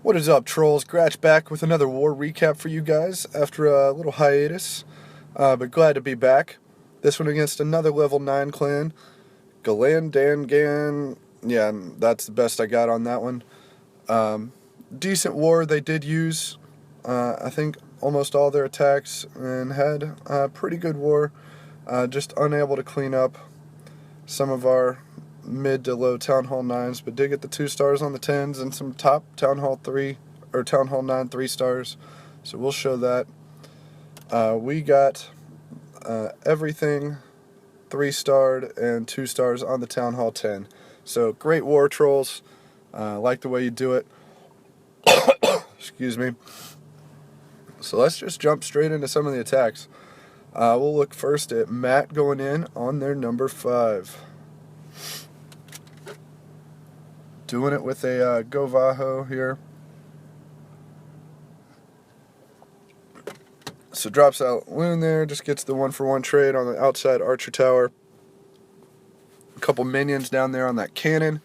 What is up, trolls? Gratch back with another war recap for you guys after a little hiatus, but glad to be back. This one against another level 9 clan, Gelandangan. Yeah, that's the best I got on that one. Decent war. They did use, I think, almost all their attacks and had a pretty good war. Just unable to clean up some of our mid to low Town Hall 9s, but did get the 2 stars on the 10s and some top Town Hall 3 or Town Hall 9 3 stars. So we'll show that. We got everything 3-starred and 2 stars on the Town Hall 10. So great war, trolls. Like the way you do it. Excuse me. So let's just jump straight into some of the attacks. We'll look first at Matt going in on their number 5. Doing it with a Govaho here. So drops out Loon there, just gets the 1-for-1 trade on the outside Archer Tower. A couple minions down there on that cannon.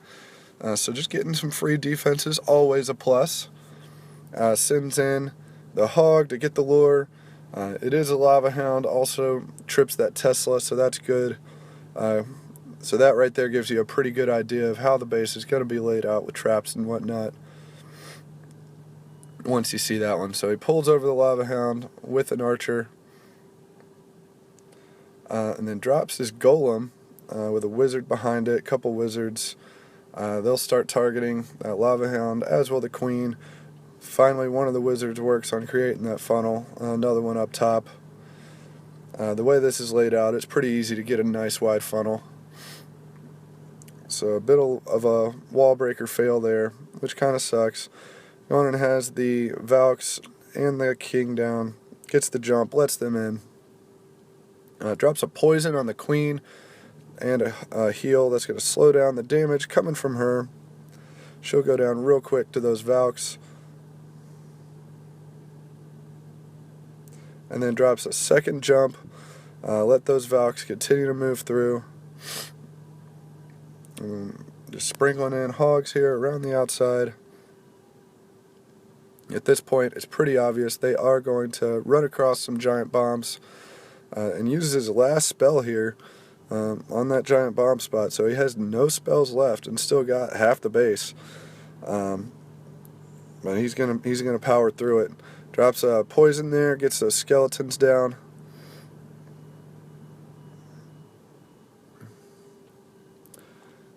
So just getting some free defenses, always a plus. Sends in the Hog to get the lure. It is a Lava Hound, also trips that Tesla, so that's good. So that right there gives you a pretty good idea of how the base is going to be laid out with traps and whatnot once you see that one. So he pulls over the Lava Hound with an Archer, and then drops his Golem with a Wizard behind it, a couple Wizards. They'll start targeting that Lava Hound, as will the Queen. Finally, one of the Wizards works on creating that funnel, another one up top. The way this is laid out, it's pretty easy to get a nice wide funnel. So a bit of a wall breaker fail there, which kind of sucks. Going and has the Valks and the King down, gets the jump, lets them in. Drops a poison on the Queen and a heal that's going to slow down the damage coming from her. She'll go down real quick to those Valks. And then drops a second jump. Let those Valks continue to move through. Just sprinkling in Hogs here around the outside. At this point, it's pretty obvious they are going to run across some giant bombs, and uses his last spell here on that giant bomb spot. So he has no spells left and still got half the base. But he's gonna power through it. Drops a poison there, gets those skeletons down.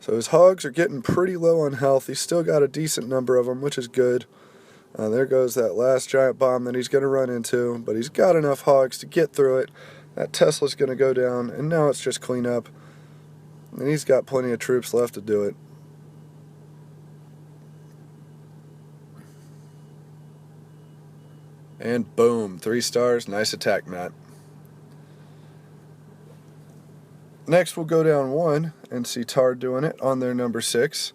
So his Hogs are getting pretty low on health. He's still got a decent number of them, which is good. There goes that last giant bomb that he's going to run into, but he's got enough Hogs to get through it. That Tesla's going to go down, and now it's just clean up. And he's got plenty of troops left to do it. And boom, 3 stars. Nice attack, Matt. Next, we'll go down 1 and see Tar doing it on their number 6.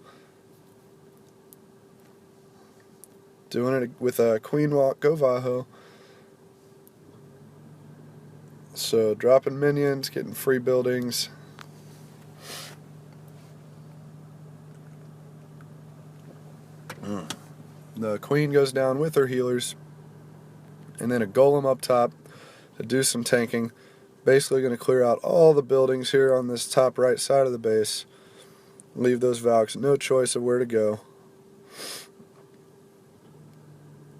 Doing it with a Queen Walk Govaho. So dropping minions, getting free buildings. The Queen goes down with her healers. And then a Golem up top to do some tanking. Basically going to clear out all the buildings here on this top right side of the base. Leave those Valks no choice of where to go.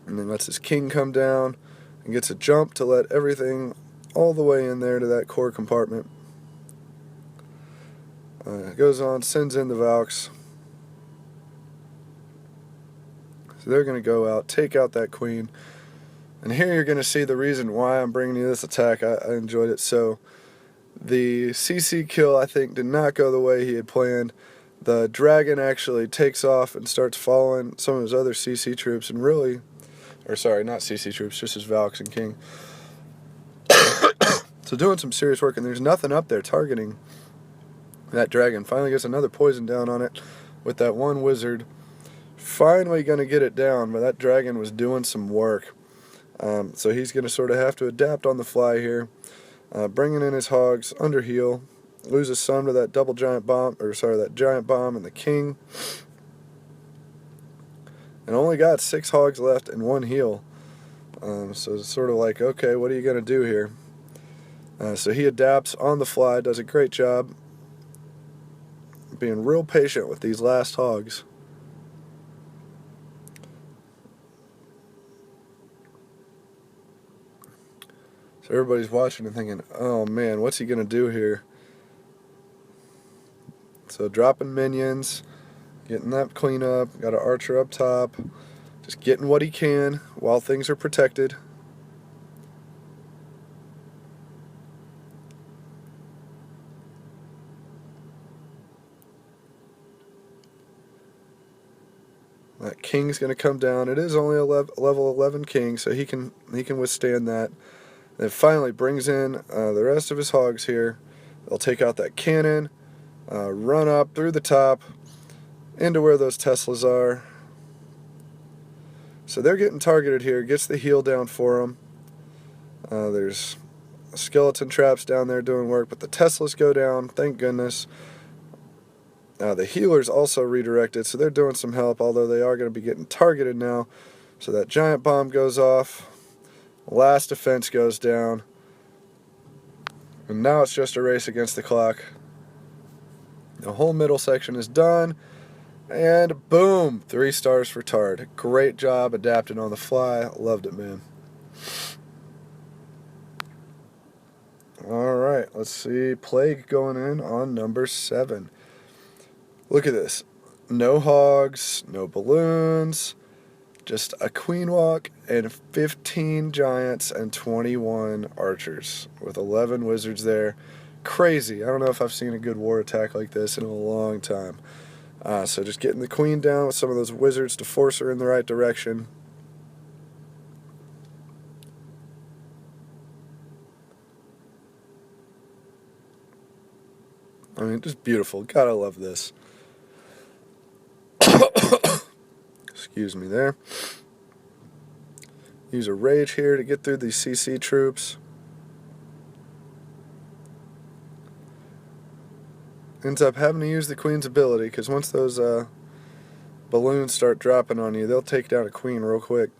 And then lets his King come down and gets a jump to let everything all the way in there to that core compartment. Goes on, sends in the Valks. So they're going to go out, take out that Queen. And here you're going to see the reason why I'm bringing you this attack. I enjoyed it. So the CC kill, I think, did not go the way he had planned. The dragon actually takes off and starts following some of his other CC troops and really, or sorry, not CC troops, just his Valks and King. So doing some serious work, and there's nothing up there targeting that dragon. Finally gets another poison down on it with that one Wizard. Finally going to get it down, but that dragon was doing some work. So he's going to sort of have to adapt on the fly here, bringing in his Hogs under heal, loses some to that that giant bomb and the King, and only got 6 hogs left and 1 heal. So it's sort of like, okay, what are you going to do here? So he adapts on the fly, does a great job being real patient with these last hogs. So everybody's watching and thinking, oh man, what's he going to do here? So dropping minions, getting that cleanup, got an archer up top, just getting what he can while things are protected. That king's going to come down. It is only a level 11 king, so he can withstand that. And it finally brings in the rest of his hogs here. They'll take out that cannon, run up through the top into where those Teslas are. So they're getting targeted here. Gets the heal down for them. There's skeleton traps down there doing work, but the Teslas go down. Thank goodness. The healers also redirected, so they're doing some help, although they are going to be getting targeted now. So that giant bomb goes off. Last defense goes down. And now it's just a race against the clock. The whole middle section is done. And boom, 3 stars for Tard. Great job adapting on the fly. Loved it, man. Alright, let's see. Plague going in on number 7. Look at this. No hogs, no balloons, just a queen walk and 15 giants and 21 archers with 11 wizards there. Crazy. I don't know if I've seen a good war attack like this in a long time. So just getting the queen down with some of those wizards to force her in the right direction. I mean, just beautiful. Gotta love this. Excuse me there. Use a rage here to get through these CC troops. Ends up having to use the queen's ability, because once those balloons start dropping on you, they'll take down a queen real quick,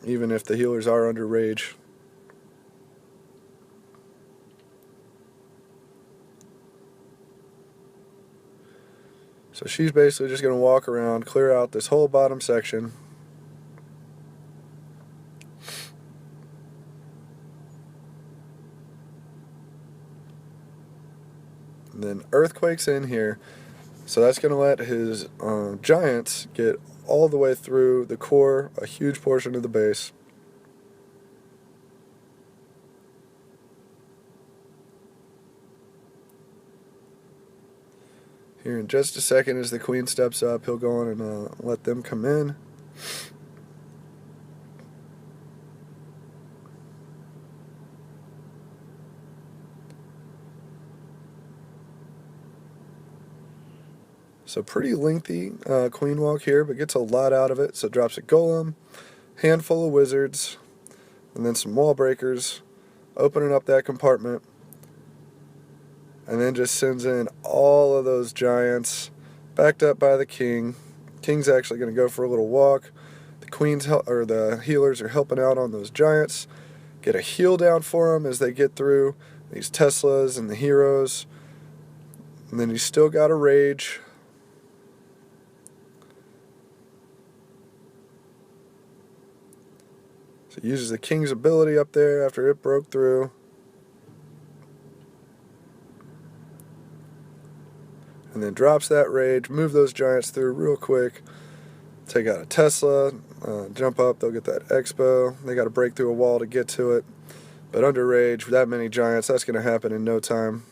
even if the healers are under rage. So she's basically just going to walk around, clear out this whole bottom section. And then Earthquake's in here, so that's going to let his giants get all the way through the core, a huge portion of the base. Here in just a second, as the queen steps up, he'll go on and let them come in. So pretty lengthy queen walk here, but gets a lot out of it. So drops a golem, handful of wizards, and then some wall breakers, opening up that compartment. And then just sends in all of those giants, backed up by the king. King's actually going to go for a little walk. The healers are helping out on those giants. Get a heal down for them as they get through these Teslas and the heroes. And then he's still got a rage. So he uses the king's ability up there after it broke through. And then drops that rage, move those giants through real quick, take out a Tesla, jump up, they'll get that expo. They got to break through a wall to get to it. But under rage, that many giants, that's going to happen in no time.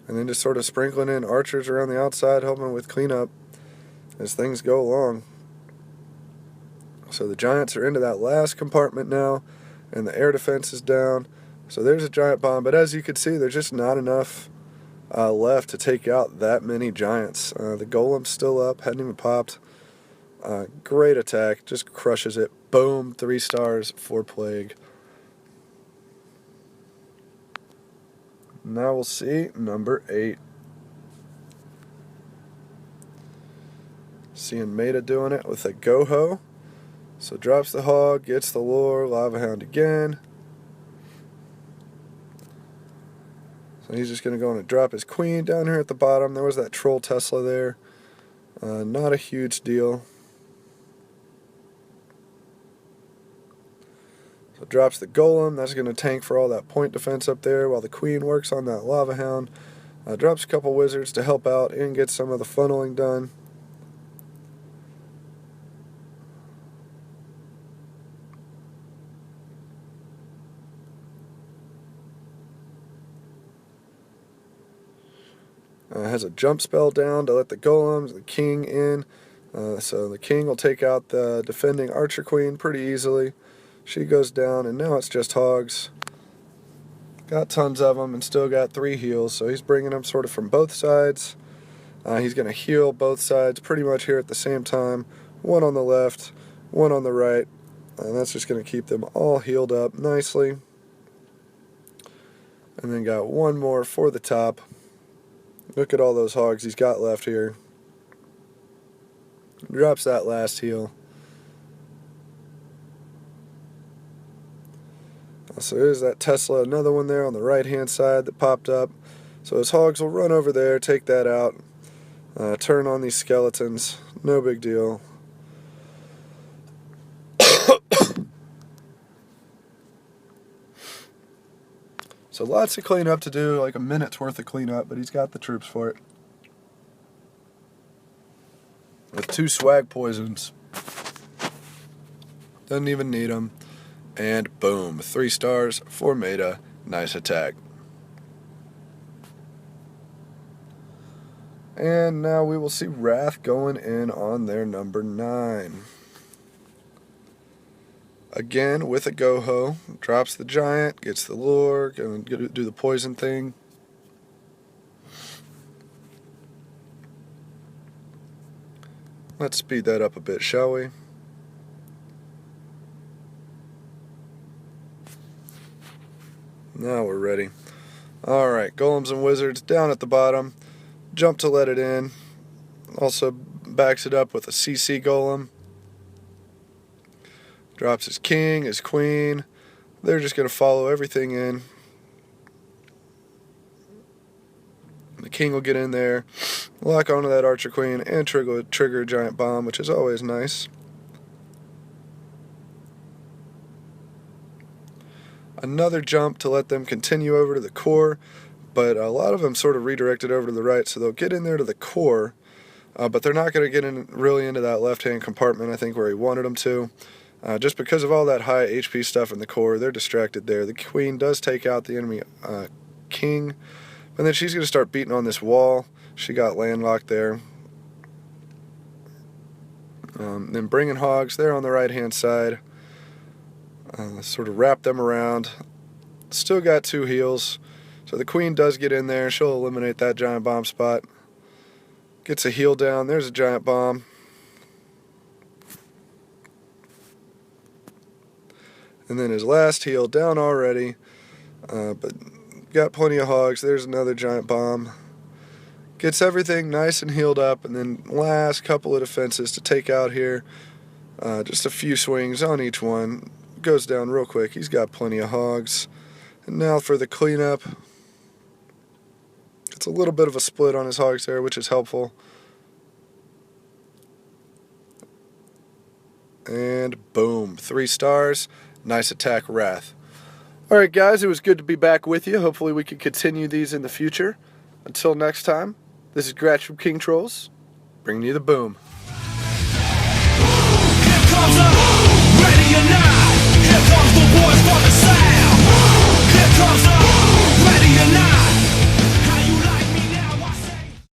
And then just sort of sprinkling in archers around the outside, helping with cleanup as things go along. So the giants are into that last compartment now, and the air defense is down. So there's a giant bomb, but as you can see, there's just not enough left to take out that many giants. The golem's still up, hadn't even popped. Great attack, just crushes it. Boom, 3 stars for Plague. Now we'll see number 8. Seeing Maida doing it with a go-ho. So drops the hog, gets the lure, Lava Hound again. So he's just going to go in and drop his queen down here at the bottom. There was that troll Tesla there. Not a huge deal. So drops the golem. That's going to tank for all that point defense up there while the queen works on that Lava Hound. Drops a couple wizards to help out and get some of the funneling done. Has a jump spell down to let the golems, the king in. So the king will take out the defending archer queen pretty easily. She goes down, and now it's just hogs. Got tons of them and still got 3 heals, so he's bringing them sort of from both sides. He's going to heal both sides pretty much here at the same time. One on the left, one on the right, and that's just going to keep them all healed up nicely. And then got one more for the top. Look at all those hogs he's got left here. Drops that last heal. So there's that Tesla, another one there on the right hand side that popped up. So his hogs will run over there, take that out, turn on these skeletons. No big deal. So lots of cleanup to do, like a minute's worth of cleanup, but he's got the troops for it. With 2 swag poisons. Doesn't even need them. And boom, 3 stars for Maida. Nice attack. And now we will see Wrath going in on their number 9. Again with a go-ho, drops the giant, gets the lure, gonna do the poison thing. Let's speed that up a bit, shall we? Now we're ready. Alright, golems and wizards down at the bottom. Jump to let it in. Also backs it up with a CC golem. Drops his king, his queen. They're just going to follow everything in. The king will get in there, lock onto that archer queen, and trigger a giant bomb, which is always nice. Another jump to let them continue over to the core, but a lot of them sort of redirected over to the right, so they'll get in there to the core, but they're not going to get in really into that left-hand compartment, I think, where he wanted them to. Just because of all that high HP stuff in the core, they're distracted there. The queen does take out the enemy king, and then she's going to start beating on this wall. She got landlocked there. Then bringing hogs, they're on the right-hand side. Sort of wrap them around. Still got 2 heals, so the queen does get in there. She'll eliminate that giant bomb spot. Gets a heal down. There's a giant bomb. And then his last heal down already, but got plenty of hogs. There's another giant bomb. Gets everything nice and healed up, and then last couple of defenses to take out here. Just a few swings on each one. Goes down real quick. He's got plenty of hogs. And now for the cleanup. It's a little bit of a split on his hogs there, which is helpful. And boom, 3 stars. Nice attack, Wrath. Alright guys, it was good to be back with you. Hopefully we can continue these in the future. Until next time, this is Gratch from King Trolls, bringing you the boom.